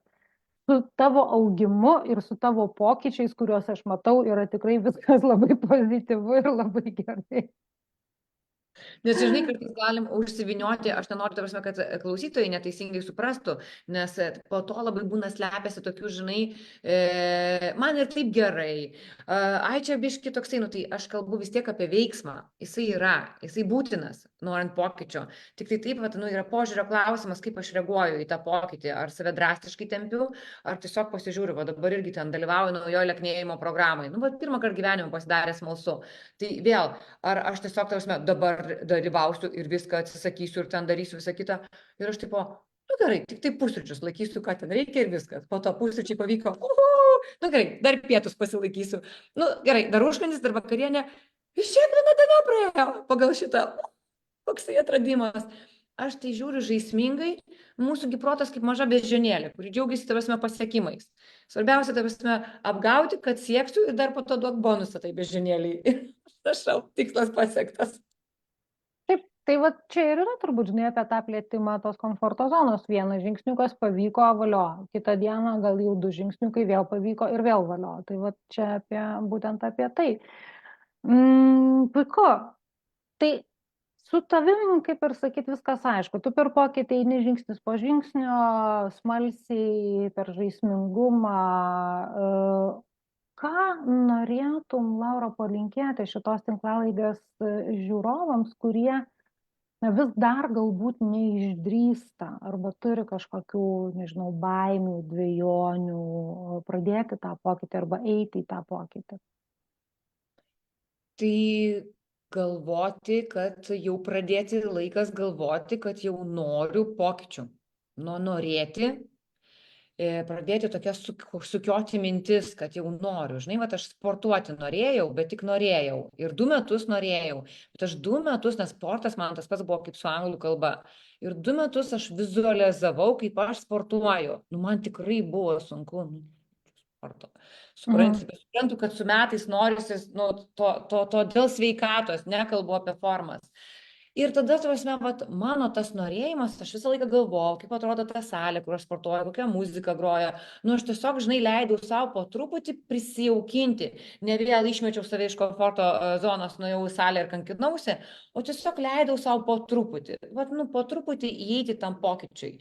[SPEAKER 1] su tavo augimu ir su tavo pokyčiais, kuriuos aš matau, yra tikrai viskas labai pozityvu ir labai gerai.
[SPEAKER 2] Nes, žinai, kartais galim užsivinioti, aš nenoriu, ta prasme, kad klausytojai neteisingai suprastų, nes po to labai būna slepiasi tokių, žinai, man ir taip gerai, ai čia biški toksai, nu tai aš kalbu vis tiek apie veiksmą, jisai būtinas, norint pokyčio. Tik tai taip, nu, yra požiūrio klausimas, kaip aš reaguoju į tą pokytį, ar save drastiškai tempiu, ar tiesiog pasižiūriu, va dabar irgi ten dalyvauju naujoje leknėjimo programai, nu, va pirmą kartą gyvenime pasidarė smalsu. Tai vėl, ar aš tiesiog, ta prasme, dabar dalyvausiu ir viską atsisakysiu ir ten darysiu visą kitą. Ir aš tipo, nu gerai, tik tai pusryčius laikysiu, ką ten reikia ir viskas. Po to pusryčiai pavyko, nu gerai, dar pietus pasilaikysiu. Nu gerai, dar užkandis, dar vakarienė. Iš čia viena diena praėjo pagal šitą. Koksai atradimas. Aš tai žiūriu žaismingai, mūsų protas kaip maža beždžionėlė, kuri džiaugiasi, ta prasme, pasiekimais. Svarbiausia, ta prasme, apgauti, kad sieksiu ir dar po to duok bonusą tai beždžionėliai. Prašau, tikslas pasiektas.
[SPEAKER 1] Taip, Tai va čia ir yra turbūt, žinai, apie tą plėtimą tos komforto zonos. Vienas žingsniukas pavyko, valio. Kitą dieną gal jau 2 žingsniukai vėl pavyko ir vėl valio. Tai va čia būtent apie tai. Puiku. Tai su tavim, kaip ir sakyt, viskas aišku. Tu per pokytį eini žingsnis po žingsnio, smalsiai, per žaismingumą. Ką norėtum, Laura, palinkėti šitos tinklalaidės žiūrovams, kurie vis dar galbūt neišdrįsta arba turi kažkokių, nežinau, baimių, dvejonių pradėti tą pokytį arba eiti į tą pokytį?
[SPEAKER 2] Tai galvoti, kad jau pradėti laikas galvoti, kad jau noriu pokyčių. Norėti, pradėti tokias sukioti mintis, kad jau noriu. Žinai, vat aš sportuoti norėjau, bet tik norėjau. Ir 2 metus norėjau. Bet aš 2 metus, nes sportas man tas pats buvo kaip su anglų kalba. Ir 2 metus aš vizualizavau, kaip aš sportuoju. Man tikrai buvo sunku. Sporto. Suprantu, kad su metais norisi, to dėl sveikatos, nekalbu apie formas. Ir tada, mano tas norėjimas, aš visą laiką galvojau, kaip atrodo ta salė, kur aš sportuoju, kokia muzika groja. Aš tiesiog, žinai, leidau savo po truputį prisijaukinti. Ne vėl išmečiau save iš komforto zonos, nuėjau į salę ir kankinausi, o tiesiog leidau savo po truputį. Po truputį įeiti tam pokyčiui.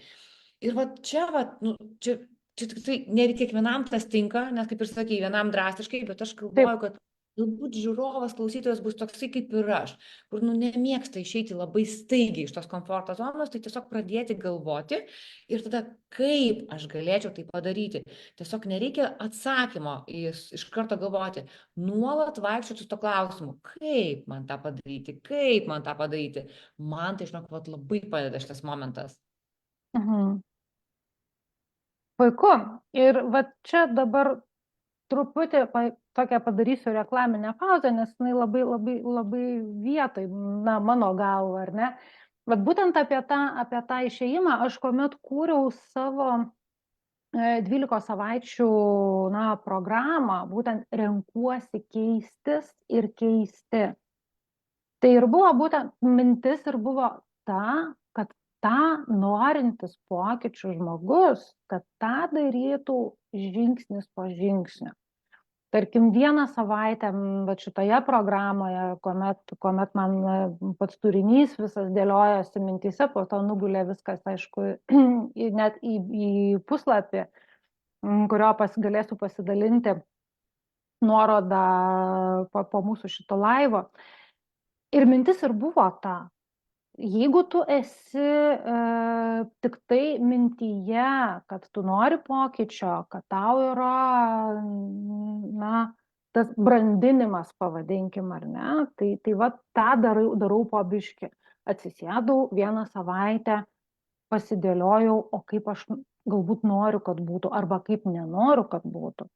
[SPEAKER 2] Ir čia tikrai ne kiekvienam tas tinka, nes kaip ir sakei, vienam drastiškai, bet aš galvoju, kad galbūt žiūrovas, klausytojas bus toksai kaip ir aš, kur nemėgsta išeiti labai staigiai iš tos komforto zonos, tai tiesiog pradėti galvoti ir tada kaip aš galėčiau tai padaryti. Tiesiog nereikia atsakymo iš karto galvoti, nuolat vaikščioti su to klausimu, kaip man tą padaryti, kaip man tą padaryti. Man tai, žinok, labai padeda šitas momentas.
[SPEAKER 1] Puiku. Ir va čia dabar truputį tokią padarysiu reklaminę pauzę, nes jinai labai vietoj, mano galva, ar ne? Bet būtent apie tą išėjimą aš kuomet kūriau savo 12 savaičių programą, būtent renkuosi keistis ir keisti. Tai ir buvo būtent mintis ir buvo ta, kad tą norintis pokyčių žmogus, kad tą darytų žingsnis po žingsnio. Tarkim, 1 savaitę šitoje programoje, kuomet man pats turinys visas dėliojasi mintyse, po to nugulė viskas, aišku, net į puslapį, kurio galėsiu pasidalinti nuorodą po mūsų šito laivo. Ir mintis ir buvo ta. Jeigu tu esi tik tai mintyje, kad tu nori pokyčio, kad tau yra tas brandinimas, pavadinkim, ar ne, tai va tą darau po biškį. Atsisėdau 1 savaitę, pasidėliojau, o kaip aš galbūt noriu, kad būtų, arba kaip nenoriu, kad būtų.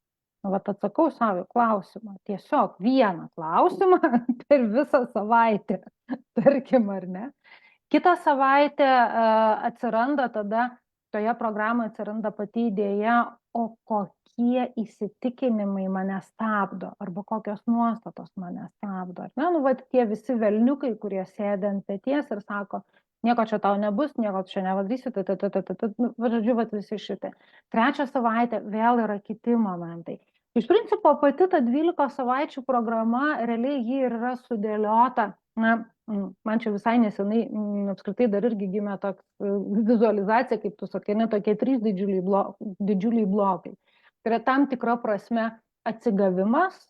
[SPEAKER 1] Vat atsakau savo klausimą, tiesiog 1 klausimą per visą savaitę, tarkim, ar ne. Kitą savaitę atsiranda tada, toje programoje atsiranda pati idėja, o kokie įsitikinimai mane stabdo, arba kokios nuostatos mane stabdo. Vat tie visi velniukai, kurie sėdi ant peties ir sako, nieko čia tau nebus, nieko čia nevaldysi, žodžiu, visi šitai. 3 savaitę vėl yra kiti momentai. Iš principo, pati ta 12 savaičių programa, realiai ji yra sudėliota, man čia visai nesenai, apskritai dar irgi gimė toks vizualizacija, kaip tu sakai, tokie 3 didžiuliai blokai. Tai yra tam tikra prasme atsigavimas,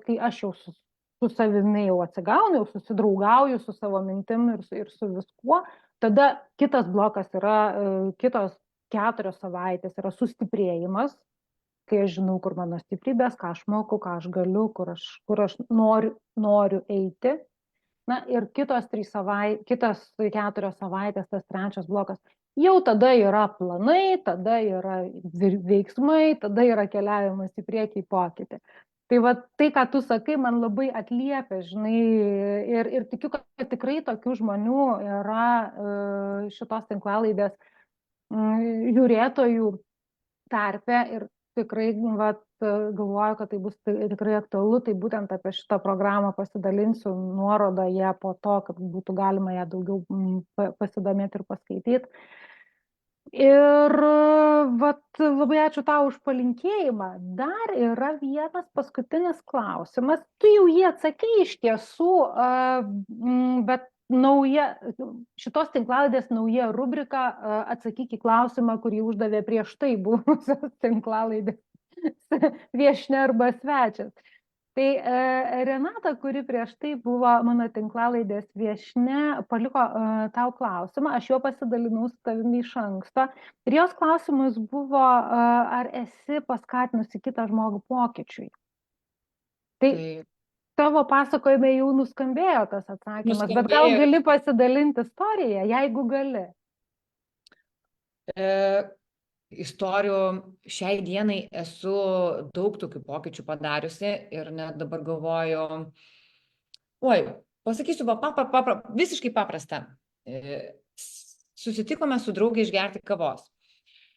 [SPEAKER 1] kai aš jau su savimi jau atsigaunu, jau susidraugauju su savo mintim ir su viskuo, tada kitas blokas yra, kitos 4 savaitės yra sustiprėjimas, kai aš žinau, kur mano stiprybės, ką aš moku, ką aš galiu, kur aš noriu eiti. Ir kitos 4 savaitės, tas 3 blokas, jau tada yra planai, tada yra veiksmai, tada yra keliavimas į priekį, į pokytį. Tai va tai, ką tu sakai, man labai atliepia, žinai, ir tikiu, kad tikrai tokių žmonių yra šitos tinklalaidės žiūrėtojų tarpe ir tikrai vat, galvoju, kad tai bus tikrai aktualu, tai būtent apie šitą programą pasidalinsiu nuorodoje po to, kad būtų galima ją daugiau pasidomėti ir paskaityti. Ir vat, labai ačiū tau už palinkėjimą. Dar yra vienas paskutinis klausimas. Tu jau jį atsakei iš tiesų, bet šitos tinklalaidės nauja rubrika atsakyk į klausimą, kurį uždavė prieš tai buvusios tinklalaidės viešnia arba svečias. Tai Renata, kuri prieš tai buvo mano tinklalaidės viešnia, paliko tau klausimą, aš jo pasidalinau su tavimi iš anksto. Ir jos klausimas buvo, ar esi paskatinusi kitą žmogų pokyčiui. Tai tavo pasakojime jau nuskambėjo tas atsakymas, bet gal gali pasidalinti istoriją, jeigu gali.
[SPEAKER 2] Istorijų šiai dienai esu daug tokių pokyčių padariusi ir net dabar galvoju, pasakysiu visiškai paprastą. Susitikome su draugė išgerti kavos.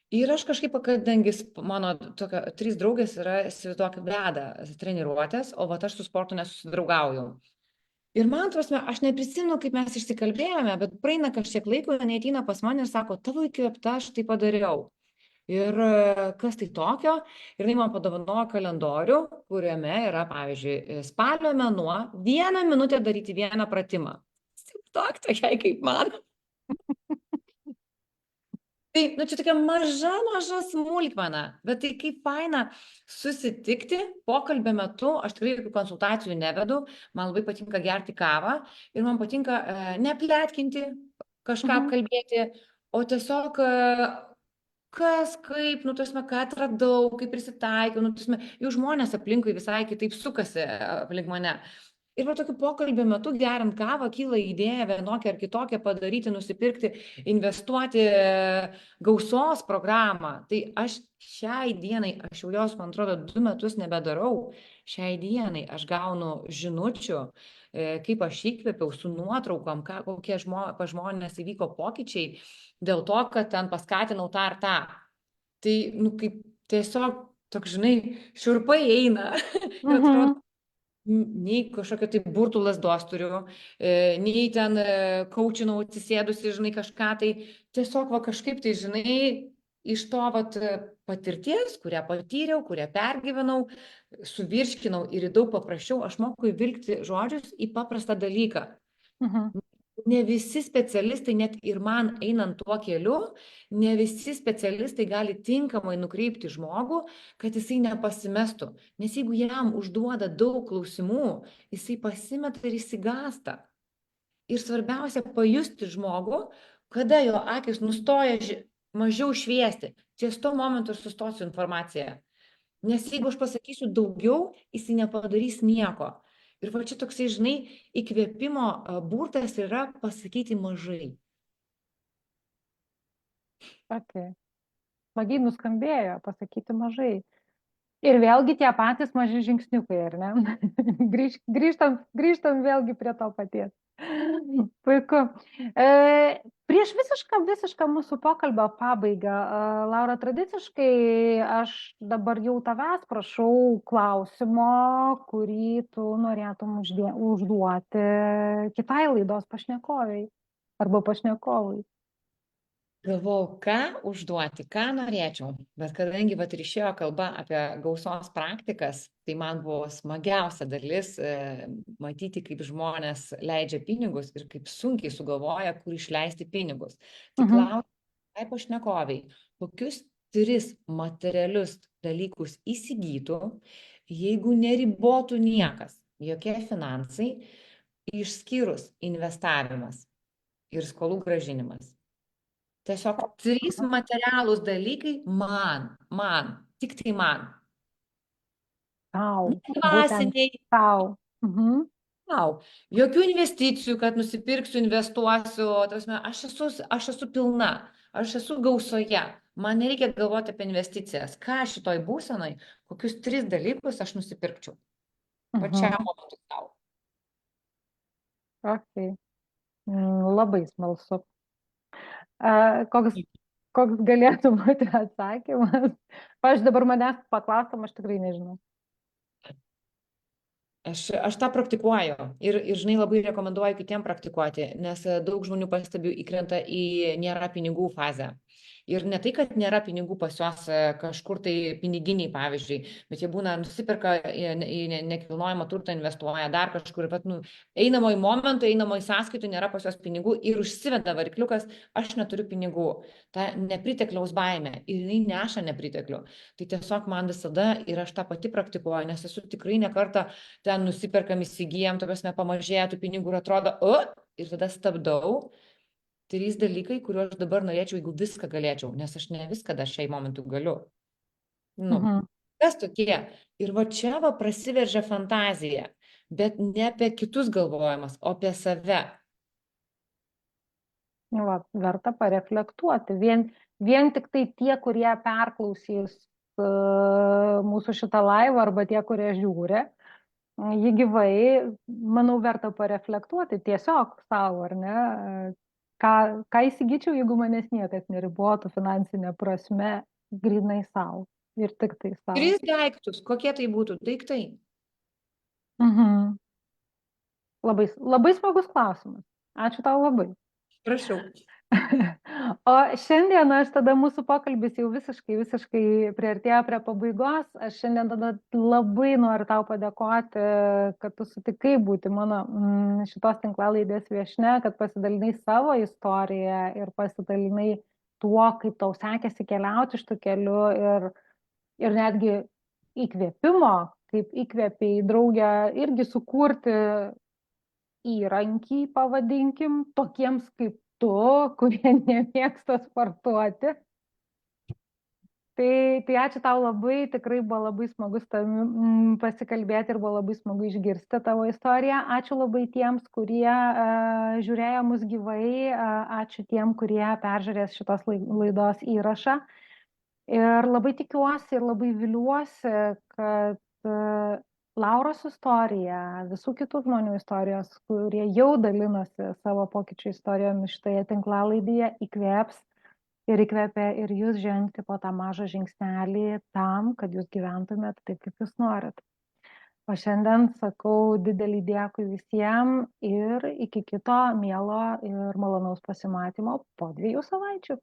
[SPEAKER 2] Ir aš kažkaip, kadangi mano 3 draugės yra, įsivaizduok, veda treniruotės, o vat aš su sportu nesusidraugauju. Ir man, aš neprisimenu, kaip mes išsikalbėjome, bet praeina kažkiek laiko, jinai ateina pas mane ir sako, tavo įkvėpta, aš tai padariau. Ir kas tai tokio? Ir jinai man padovanojo kalendorių, kuriame yra, pavyzdžiui, spalio mėnuo, 1 minutę daryti 1 pratimą. Tokiai kaip man. Tai, čia tokia maža smulkmena, bet tai kaip faina susitikti pokalbio metu, aš tikrai jokių konsultacijų nevedu, man labai patinka gerti kavą ir man patinka nepletkinti, kažką apkalbėti, o tiesiog kas, kaip, ką atradau, kaip prisitaikiau, jau žmonės aplinkui visai kitaip sukasi aplink mane. Ir va tokiu pokalbio metu geriant kavą kyla idėja vienokią ar kitokią padaryti, nusipirkti, investuoti gausos programą. Tai aš šiai dienai, aš jau jos, man atrodo, 2 metus nebedarau, šiai dienai aš gaunu žinučių, kaip aš įkvėpiau su nuotraukom, kokie pas žmonės įvyko pokyčiai, dėl to, kad ten paskatinau tą ar tą. Tai, kaip tiesiog, toks, žinai, šiurpai eina. Ir atrodo, nei kažkokio tai burtų lasdos turiu, nei ten kaučinau atsisėdusi, žinai, kažką tai. Tiesiog kažkaip tai, žinai, iš to patirties, kurią patyriau, kurią pergyvenau, suvirškinau ir daug paprasčiau, aš moku įvilgti žodžius į paprastą dalyką. Ne visi specialistai, net ir man einant tuo keliu, ne visi specialistai gali tinkamai nukreipti žmogų, kad jisai nepasimestų. Nes jeigu jam užduoda daug klausimų, jisai pasimeta ir išsigąsta. Ir svarbiausia pajusti žmogų, kada jo akis nustoja mažiau šviesti. Ties to momentu ir sustosiu informaciją. Nes jeigu aš pasakysiu daugiau, jisai nepadarys nieko. Ir čia toksai, žinai, įkvėpimo burtas yra pasakyti mažai.
[SPEAKER 1] Smagiai nuskambėjo, pasakyti mažai. Ir vėlgi tie patys maži žingsniukai, ar ne? Grįžtam vėlgi prie to paties. Puiku. Prieš visišką mūsų pokalbio pabaigą, Laura, tradiciškai aš dabar jau tavęs prašau klausimo, kurį tu norėtum užduoti kitai laidos pašnekovai arba pašnekovui.
[SPEAKER 2] Galvojau, ką užduoti, ką norėčiau, bet kadangi ir išėjo kalba apie gausos praktikas, tai man buvo smagiausia dalis matyti, kaip žmonės leidžia pinigus ir kaip sunkiai sugalvoja, kur išleisti pinigus. Tai klausiu, pašnekoviai, kokius 3 materialius dalykus įsigytų, jeigu neribotų niekas, jokie finansai, išskyrus investavimas ir skolų grąžinimas. Tiesiog 3 materialūs dalykai man, tik tai man.
[SPEAKER 1] Tau.
[SPEAKER 2] Dvasiniai.
[SPEAKER 1] Tau.
[SPEAKER 2] Tau. Jokių investicijų, kad nusipirksiu, investuosiu. Aš esu pilna, aš esu gausoje. Man nereikia galvoti apie investicijas. Ką šitoj būsenai, kokius 3 dalykus aš nusipirkčiau. Pačiam momentui tau.
[SPEAKER 1] Labai smalsu. Koks koks galėtų būti atsakymas. Aš dabar manęs paklaustum, aš tikrai nežinau.
[SPEAKER 2] Aš tą praktikuoju ir, žinai, labai rekomenduoju kitiem praktikuoti, nes daug žmonių pastebiu įkrenta į nėra pinigų fazę. Ir ne tai, kad nėra pinigų pas juos kažkur tai piniginiai, pavyzdžiui, bet jie būna nusiperka į nekilnojamą turtą, investuoja dar kažkur, bet einamo į momentą, einamo į sąskaitų, nėra pas juos pinigų ir užsiveda varikliukas, aš neturiu pinigų. Ta nepritekliaus baime ir jinai neša nepriteklių. Tai tiesiog man visada ir aš tą pati praktikuoju, nes esu tikrai nekartą ten nusiperkam, įsigijam, to prasme pamažėja tų pinigų ir atrodo, ir tada stabdau. 3 dalykai, kuriuos aš dabar norėčiau, jeigu viską galėčiau, nes aš ne viską dar šiai momentu galiu. Kas tokie? Ir va čia va prasiveržia fantazija, bet ne apie kitus galvojimas, o apie save.
[SPEAKER 1] Va, verta pareflektuoti. Vien tik tai tie, kurie perklausys mūsų šitą laivą arba tie, kurie žiūri, jį gyvai, manau, verta pareflektuoti tiesiog savo, ar ne? Ką įsigyčiau, jeigu manęs niekas neribotų finansinė prasme, grinai savo ir tik tai savo.
[SPEAKER 2] 3 daiktus, kokie tai būtų daiktai?
[SPEAKER 1] Labai smagus klausimas. Ačiū tau labai.
[SPEAKER 2] Prašau.
[SPEAKER 1] O šiandien aš tada mūsų pokalbis jau visiškai priartėjo prie pabaigos. Aš šiandien tada labai noriu tau padėkoti, kad tu sutikai būti mano šitos tinklalaidės viešne, kad pasidalinai savo istoriją ir pasidalinai tuo, kaip tau sekėsi keliauti šitų kelių ir netgi įkvėpimo, kaip įkvėpiai draugę irgi sukurti įrankį, pavadinkim, tokiems kaip tu, kurie nemėgsta sportuoti. Tai ačiū tau labai, tikrai buvo labai smagu pasikalbėti ir buvo labai smagu išgirsti tavo istoriją. Ačiū labai tiems, kurie žiūrėjo mus gyvai, ačiū tiem, kurie peržiūrės šitos laidos įrašą. Ir labai tikiuosi ir labai viliuosi, kad Lauros istorija, visų kitų žmonių istorijos, kurie jau dalinosi savo pokyčių istorijomis šitoje tinklalaidėje, įkvėps ir įkvėpia ir jūs žengti po tą mažą žingsnelį tam, kad jūs gyventumėt taip, kaip jūs norit. O šiandien sakau didelį dėkui visiems ir iki kito mielo ir malonaus pasimatymo po 2 savaičių.